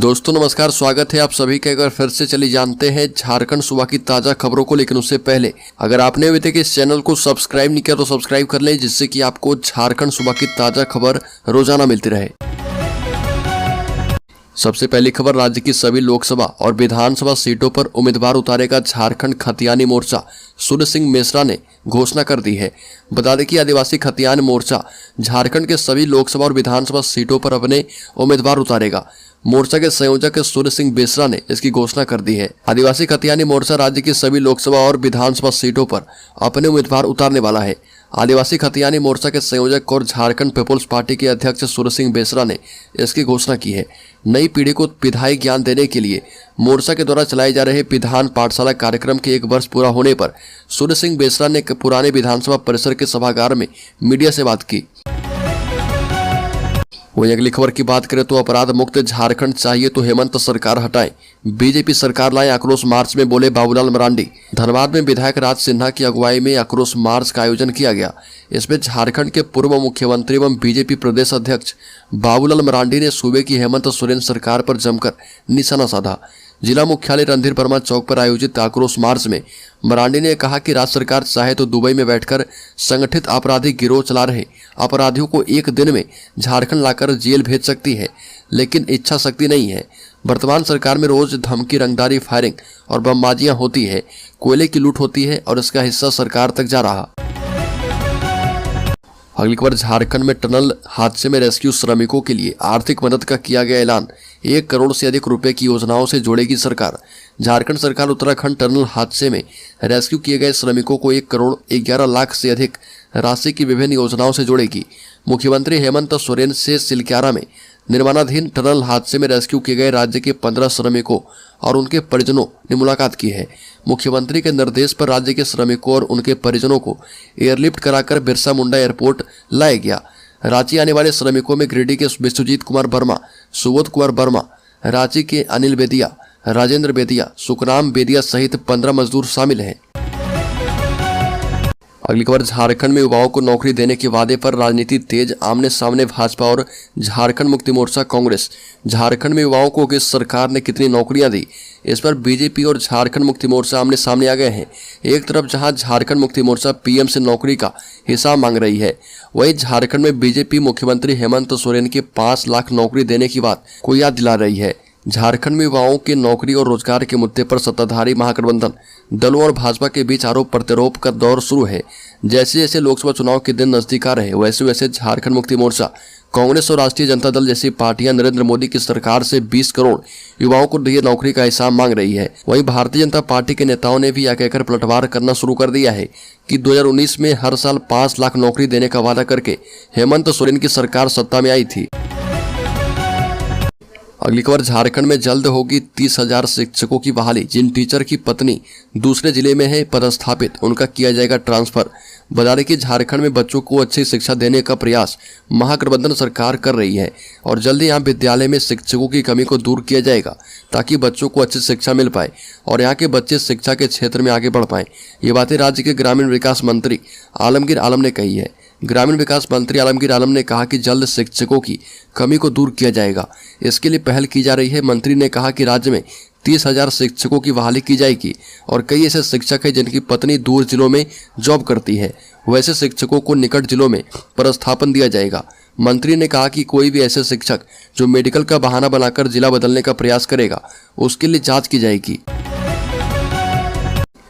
दोस्तों नमस्कार, स्वागत है आप सभी का। एक बार फिर से चलिए जानते हैं झारखंड सूबा की ताज़ा खबरों को। लेकिन उससे पहले अगर आपने अभी तक इस चैनल को सब्सक्राइब नहीं किया तो सब्सक्राइब कर लें, जिससे कि आपको झारखंड सूबा की ताज़ा खबर रोजाना मिलती रहे। सबसे पहली खबर, राज्य की सभी लोकसभा और विधानसभा सीटों पर उम्मीदवार उतारेगा झारखंड खतियानी मोर्चा। सूर्य सिंह मिश्रा ने घोषणा कर दी है। बता दें कि आदिवासी खतियान मोर्चा झारखंड के सभी लोकसभा और विधानसभा सीटों पर अपने उम्मीदवार उतारेगा। मोर्चा के संयोजक सूर्य सिंह मिश्रा ने इसकी घोषणा कर दी है। आदिवासी खतियानी मोर्चा राज्य की सभी लोकसभा और विधानसभा सीटों पर अपने उम्मीदवार उतारने वाला है। आदिवासी खतियानी मोर्चा के संयोजक और झारखंड पीपुल्स पार्टी के अध्यक्ष सूर्य सिंह मिश्रा ने इसकी घोषणा की है। नई पीढ़ी को विधायी ज्ञान देने के लिए मोर्चा के द्वारा चलाए जा रहे विधान पाठशाला कार्यक्रम के 1 वर्ष पूरा होने पर सूर्य सिंह मिश्रा ने पुराने विधानसभा परिसर के सभागार में मीडिया से बात की। वहीं अगली खबर की बात करें तो अपराध मुक्त झारखंड चाहिए तो हेमंत सरकार हटाएं, बीजेपी सरकार लाए आक्रोश मार्च में बोले बाबूलाल मरांडी। धनबाद में विधायक राज सिन्हा की अगुवाई में आक्रोश मार्च का आयोजन किया गया। इसमें झारखंड के पूर्व मुख्यमंत्री एवं बीजेपी प्रदेश अध्यक्ष बाबूलाल मरांडी ने सूबे की हेमंत सोरेन सरकार पर जमकर निशाना साधा। जिला मुख्यालय रणधीर वर्मा चौक पर आयोजित आक्रोश मार्च में मरांडी ने कहा कि राज्य सरकार चाहे तो दुबई में बैठकर संगठित आपराधिक गिरोह चला रहे अपराधियों को एक दिन में झारखंड लाकर जेल भेज सकती है, लेकिन इच्छा शक्ति नहीं है। वर्तमान सरकार में रोज धमकी, रंगदारी, फायरिंग और बमबाजियां होती है, कोयले की लूट होती है और इसका हिस्सा सरकार तक जा रहा। अगली खबर, झारखंड में टनल हादसे में रेस्क्यू श्रमिकों के लिए आर्थिक मदद का किया गया ऐलान। 1 करोड़ से अधिक रुपए की योजनाओं से जोड़ेगी सरकार। झारखंड सरकार उत्तराखंड टनल हादसे में रेस्क्यू किए गए श्रमिकों को 1 करोड़ 11 लाख से अधिक राशि की विभिन्न योजनाओं से जोड़ेगी। मुख्यमंत्री हेमंत सोरेन से सिलक्यारा में निर्माणाधीन टनल हादसे में रेस्क्यू किए गए राज्य के 15 श्रमिकों और उनके परिजनों ने मुलाकात की है। मुख्यमंत्री के निर्देश पर राज्य के श्रमिकों और उनके परिजनों को एयरलिफ्ट कराकर बिरसा मुंडा एयरपोर्ट लाया गया। रांची आने वाले श्रमिकों में गिरिडीह के विश्वजीत कुमार वर्मा, सुबोध कुमार वर्मा, रांची के अनिल बेदिया, राजेंद्र बेदिया, सुखराम बेदिया सहित 15 मजदूर शामिल हैं। अगली खबर, झारखंड में युवाओं को नौकरी देने के वादे पर राजनीति तेज, आमने सामने भाजपा और झारखंड मुक्ति मोर्चा कांग्रेस। झारखंड में युवाओं को किस सरकार ने कितनी नौकरियां दी, इस पर बीजेपी और झारखंड मुक्ति मोर्चा आमने सामने आ गए हैं। एक तरफ जहां झारखंड मुक्ति मोर्चा पीएम से नौकरी का हिसाब मांग रही है, वहीं झारखंड में बीजेपी मुख्यमंत्री हेमंत सोरेन के 5 लाख नौकरी देने की बात को याद दिला रही है। झारखंड में युवाओं के नौकरी और रोजगार के मुद्दे पर सत्ताधारी महागठबंधन दलों और भाजपा के बीच आरोप प्रत्यारोप का दौर शुरू है। जैसे जैसे लोकसभा चुनाव के दिन नजदीक आ रहे वैसे वैसे झारखंड मुक्ति मोर्चा, कांग्रेस और राष्ट्रीय जनता दल जैसी पार्टियां नरेंद्र मोदी की सरकार से 20 करोड़ युवाओं को दिए नौकरी का हिसाब मांग रही है। वहीं भारतीय जनता पार्टी के नेताओं ने भी यह कहकर पलटवार करना शुरू कर दिया है कि 2019 में हर साल 5 लाख नौकरी देने का वादा करके हेमंत सोरेन की सरकार सत्ता में आई थी। अगली खबर, झारखंड में जल्द होगी 30,000 शिक्षकों की बहाली। जिन टीचर की पत्नी दूसरे जिले में है पदस्थापित, उनका किया जाएगा ट्रांसफर। बता दें कि झारखंड में बच्चों को अच्छी शिक्षा देने का प्रयास महागठबंधन सरकार कर रही है और जल्द ही यहाँ विद्यालय में शिक्षकों की कमी को दूर किया जाएगा ताकि बच्चों को अच्छी शिक्षा मिल पाए और यहाँ के बच्चे शिक्षा के क्षेत्र में आगे बढ़ पाएं। ये बातें राज्य के ग्रामीण विकास मंत्री आलमगीर आलम ने कही है। ग्रामीण विकास मंत्री आलमगीर आलम ने कहा कि जल्द शिक्षकों की कमी को दूर किया जाएगा, इसके लिए पहल की जा रही है। मंत्री ने कहा कि राज्य में 30,000 शिक्षकों की बहाली की जाएगी और कई ऐसे शिक्षक हैं जिनकी पत्नी दूर जिलों में जॉब करती है, वैसे शिक्षकों को निकट जिलों में पदस्थापन दिया जाएगा। मंत्री ने कहा कि कोई भी ऐसे शिक्षक जो मेडिकल का बहाना बनाकर जिला बदलने का प्रयास करेगा, उसके लिए जांच की जाएगी।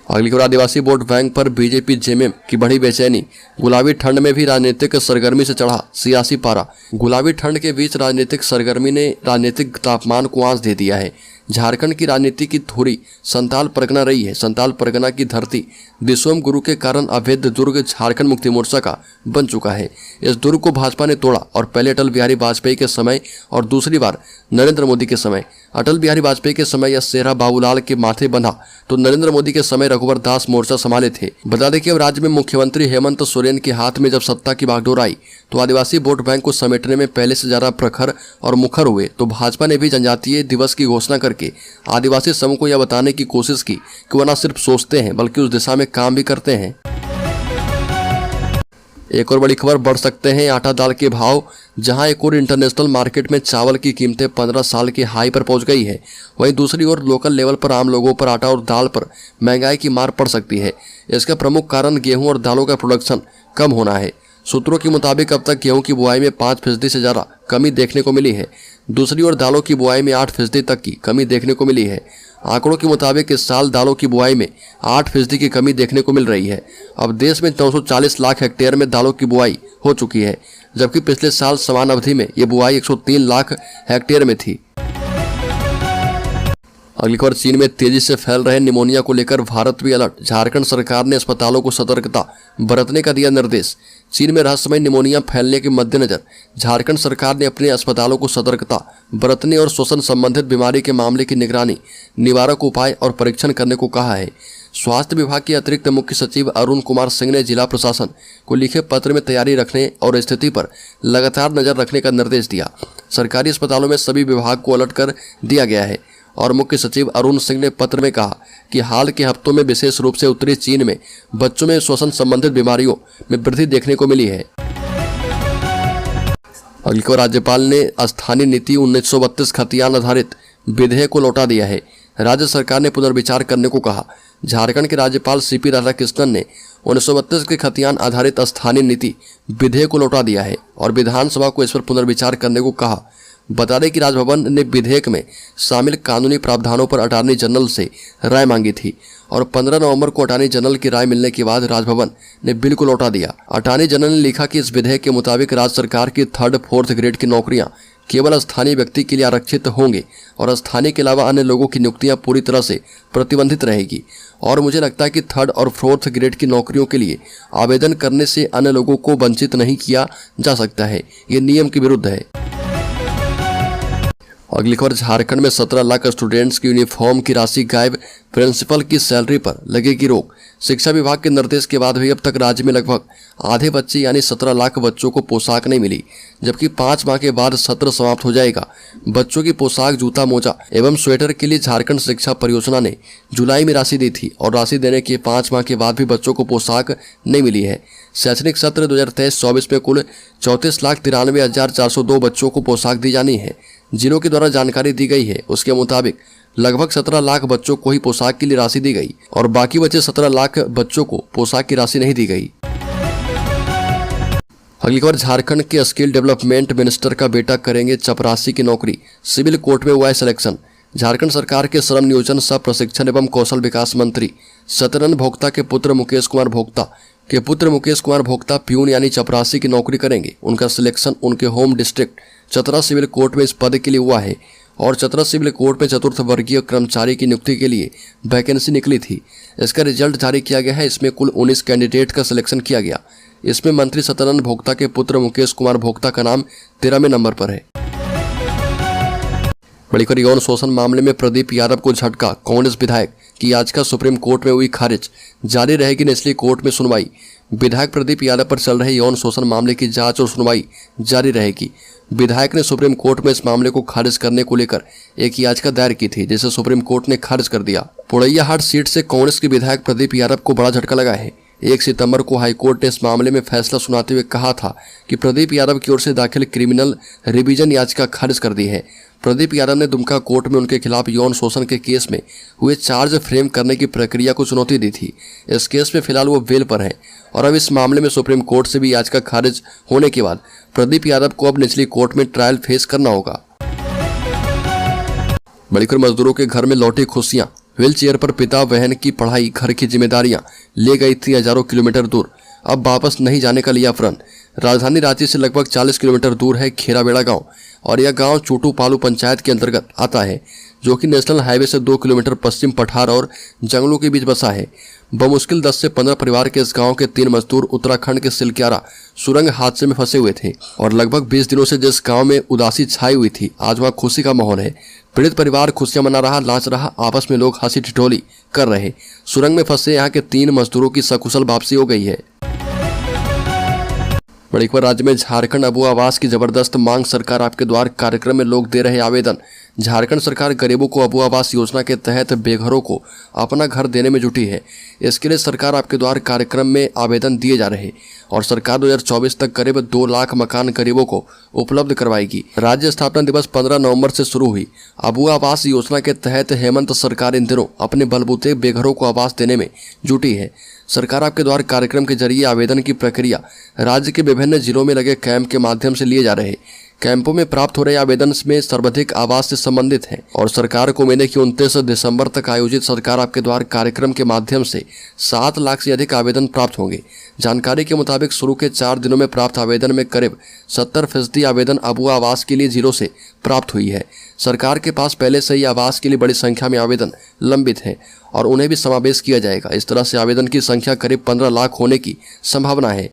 अगली खबर, आदिवासी वोट बैंक पर बीजेपी जेएमएम की बढ़ी बेचैनी। गुलाबी ठंड में भी राजनीतिक सरगर्मी से चढ़ा सियासी पारा। गुलाबी ठंड के बीच राजनीतिक सरगर्मी ने राजनीतिक तापमान को आंच दे दिया है। झारखंड की राजनीति की धुरी संताल परगना रही है। संताल परगना की धरती दिसोम गुरु के कारण अवैध दुर्ग झारखंड मुक्ति मोर्चा का बन चुका है। इस दुर्ग को भाजपा ने तोड़ा और पहले अटल बिहारी वाजपेयी के समय और दूसरी बार नरेंद्र मोदी के समय। अटल बिहारी वाजपेयी के समय यह सेहरा बाबूलाल के माथे बंधा तो नरेंद्र मोदी के समय रघुवर दास मोर्चा संभाले थे। बता दें कि अब राज्य में मुख्यमंत्री हेमंत सोरेन के हाथ में जब सत्ता की बागडोर आई तो आदिवासी वोट बैंक को समेटने में पहले से ज्यादा प्रखर और मुखर हुए। तो भाजपा ने भी जनजातीय दिवस की घोषणा करके आदिवासी समूह को यह बताने की कोशिश की कि वह न सिर्फ सोचते हैं बल्कि उस दिशा में काम भी करते हैं। एक और बड़ी खबर, बढ़ सकते हैं आटा दाल के भाव। जहां एक और इंटरनेशनल मार्केट में चावल की कीमतें 15 साल के हाई पर पहुंच गई है, वहीं दूसरी ओर लोकल लेवल पर आम लोगों पर आटा और दाल पर महंगाई की मार पड़ सकती है। इसका प्रमुख कारण गेहूं और दालों का प्रोडक्शन कम होना है। सूत्रों के मुताबिक अब तक गेहूं की बुआई में 5% से ज़्यादा कमी देखने को मिली है। दूसरी ओर दालों की बुआई में 8% तक की कमी देखने को मिली है। आंकड़ों के मुताबिक इस साल दालों की बुआई में 8% की कमी देखने को मिल रही है। अब देश में 940 लाख हेक्टेयर में दालों की बुआई हो चुकी है, जबकि पिछले साल समान अवधि में ये बुआई 103 लाख हेक्टेयर में थी। अगली खबर, चीन में तेजी से फैल रहे निमोनिया को लेकर भारत भी अलर्ट। झारखंड सरकार ने अस्पतालों को सतर्कता बरतने का दिया निर्देश। चीन में रहस्यमय निमोनिया फैलने के मद्देनजर झारखंड सरकार ने अपने अस्पतालों को सतर्कता बरतने और श्वसन संबंधित बीमारी के मामले की निगरानी, निवारक उपाय और परीक्षण करने को कहा है। स्वास्थ्य विभाग के अतिरिक्त मुख्य सचिव अरुण कुमार सिंह ने जिला प्रशासन को लिखे पत्र में तैयारी रखने और स्थिति पर लगातार नजर रखने का निर्देश दिया। सरकारी अस्पतालों में सभी विभाग को अलर्ट कर दिया गया है और मुख्य सचिव अरुण सिंह ने पत्र में कहा कि हाल के हफ्तों में विशेष रूप से उत्तरी चीन में बच्चों में श्वसन संबंधित बीमारियों में वृद्धि देखने को मिली है। अगली खबर, राज्यपाल ने स्थानीय नीति 1932 खतियान आधारित विधेयक को लौटा दिया है। राज्य सरकार ने पुनर्विचार करने को कहा। झारखंड के राज्यपाल सीपी राधाकृष्णन ने 1932 के खतियान आधारित स्थानीय नीति विधेयक को लौटा दिया है और विधानसभा को इस पर पुनर्विचार करने को कहा। बता दें कि राजभवन ने विधेयक में शामिल कानूनी प्रावधानों पर अटॉर्नी जनरल से राय मांगी थी और 15 नवंबर को अटॉर्नी जनरल की राय मिलने के बाद राजभवन ने बिल को लौटा दिया। अटॉर्नी जनरल ने लिखा कि इस विधेयक के मुताबिक राज्य सरकार की 3rd-4th ग्रेड की नौकरियां केवल स्थानीय व्यक्ति के लिए आरक्षित होंगे और स्थानीय के अलावा अन्य लोगों की नियुक्तियां पूरी तरह से प्रतिबंधित रहेगी। और मुझे लगता है कि 3rd और 4th ग्रेड की नौकरियों के लिए आवेदन करने से अन्य लोगों को वंचित नहीं किया जा सकता है। ये नियम के विरुद्ध है। अगली खबर, झारखंड में 17 लाख स्टूडेंट्स की यूनिफॉर्म की राशि गायब, प्रिंसिपल की सैलरी पर लगेगी रोक। शिक्षा विभाग के निर्देश के बाद भी अब तक राज्य में लगभग आधे बच्चे यानी 17 लाख बच्चों को पोशाक नहीं मिली, जबकि 5 माह के बाद सत्र समाप्त हो जाएगा। बच्चों की पोशाक, जूता, मोजा एवं स्वेटर के लिए झारखंड शिक्षा परियोजना ने जुलाई में राशि दी थी और राशि देने के 5 माह के बाद भी बच्चों को पोशाक नहीं मिली है। शैक्षणिक सत्र 2023-24 में कुल 34,93,402 बच्चों को पोशाक दी जानी है। जिलों के द्वारा जानकारी दी गई है, उसके मुताबिक लगभग 17 लाख बच्चों को ही पोशाक के लिए राशि दी गई और बाकी बचे 17 लाख बच्चों को पोशाक की राशि नहीं दी गई। अगली खबर, झारखंड के स्किल डेवलपमेंट मिनिस्टर का बेटा करेंगे चपरासी की नौकरी, सिविल कोर्ट में हुआ है सिलेक्शन। झारखंड सरकार के श्रम नियोजन, सह प्रशिक्षण एवं कौशल विकास मंत्री सत्यनंद भोक्ता के पुत्र मुकेश कुमार भोक्ता प्यून यानी चपरासी की नौकरी करेंगे। उनका सिलेक्शन उनके home district Chatra civil court में इस पद के लिए हुआ है और चतरा सिविल कोर्ट में 4th वर्गीय कर्मचारी की नियुक्ति के लिए वैकेंसी निकली थी। इसका रिजल्ट जारी किया गया है। इसमें कुल 19 कैंडिडेट का सिलेक्शन किया गया। इसमें मंत्री सत्यनंद भोक्ता के पुत्र मुकेश कुमार भोक्ता का नाम 13वें नंबर पर है। बड़ी खबर, यौन शोषण मामले में प्रदीप यादव को झटका, कांग्रेस विधायक की याचिका सुप्रीम कोर्ट में हुई खारिज, जारी रहेगी निचली कोर्ट में सुनवाई। विधायक प्रदीप यादव पर चल रहे यौन शोषण मामले की जांच और सुनवाई जारी रहेगी। विधायक ने सुप्रीम कोर्ट में इस मामले को खारिज करने को लेकर एक याचिका दायर की थी, जिसे सुप्रीम कोर्ट ने खारिज कर दिया। पोड़ैयाहाट सीट से कांग्रेस के विधायक प्रदीप यादव को बड़ा झटका लगा है। 1 सितंबर को हाईकोर्ट ने इस मामले में फैसला सुनाते हुए कहा था कि प्रदीप यादव की ओर से दाखिल क्रिमिनल रिवीजन याचिका खारिज कर दी है। प्रदीप यादव ने दुमका कोर्ट में उनके खिलाफ यौन शोषण के केस में हुए चार्ज फ्रेम करने की प्रक्रिया को चुनौती दी थी। इस केस में फिलहाल वो बेल पर है और अब इस मामले में सुप्रीम कोर्ट से भी याचिका खारिज होने के बाद प्रदीप यादव को अब निचली कोर्ट में ट्रायल फेस करना होगा। बड़ी खबर, मजदूरों के घर में लौटी खुशियां, व्हील चेयर पर पिता बहन की पढ़ाई, घर की जिम्मेदारियां ले गई थी हजारों किलोमीटर दूर, अब वापस नहीं जाने का लिया प्रण। राजधानी रांची से लगभग 40 किलोमीटर दूर है खेराबेड़ा गांव और यह गांव चूटू पालू पंचायत के अंतर्गत आता है, जो कि नेशनल हाईवे से 2 किलोमीटर पश्चिम पठार और जंगलों के बीच बसा है। बमुश्किल 10 से 15 परिवार के इस गांव के 3 मजदूर उत्तराखंड के सिलक्यारा सुरंग हादसे में फंसे हुए थे और लगभग 20 दिनों से जिस गांव में उदासी छाई हुई थी, आज वहां खुशी का माहौल है। पीड़ित परिवार खुशियां मना रहा, नाच रहा, आपस में लोग हंसी ठिठोली कर रहे। सुरंग में फंसे यहाँ के 3 मजदूरों की सकुशल वापसी हो गई है। बड़ी खबर, राज्य में झारखंड अबू आवास की जबरदस्त मांग, सरकार आपके द्वार कार्यक्रम में लोग दे रहे आवेदन। झारखंड सरकार गरीबों को अबू आवास योजना के तहत बेघरों को अपना घर देने में जुटी है। इसके लिए सरकार आपके द्वार कार्यक्रम में आवेदन दिए जा रहे हैं और सरकार 2024 तक करीब 2 लाख मकान गरीबों को उपलब्ध करवाएगी। राज्य स्थापना दिवस 15 नवंबर से शुरू हुई अबू आवास योजना के तहत हेमंत सरकार इन दिनों अपने बलबूते बेघरों को आवास देने में जुटी है। सरकार आपके द्वार कार्यक्रम के जरिए आवेदन की प्रक्रिया राज्य के विभिन्न जिलों में लगे कैंप के माध्यम से लिए जा रहे हैं। कैंपों में प्राप्त हो रहे आवेदन में सर्वाधिक आवास से संबंधित हैं और सरकार को उम्मीद है कि 29 दिसंबर तक आयोजित सरकार आपके द्वार कार्यक्रम के माध्यम से 7 लाख से अधिक आवेदन प्राप्त होंगे। जानकारी के मुताबिक शुरू के 4 दिनों में प्राप्त आवेदन में करीब 70% आवेदन अबू आवास के लिए जिलों से प्राप्त हुई है। सरकार के पास पहले से ही आवास के लिए बड़ी संख्या में आवेदन लंबित है और उन्हें भी समावेश किया जाएगा। इस तरह से आवेदन की संख्या करीब 15 लाख होने की संभावना है।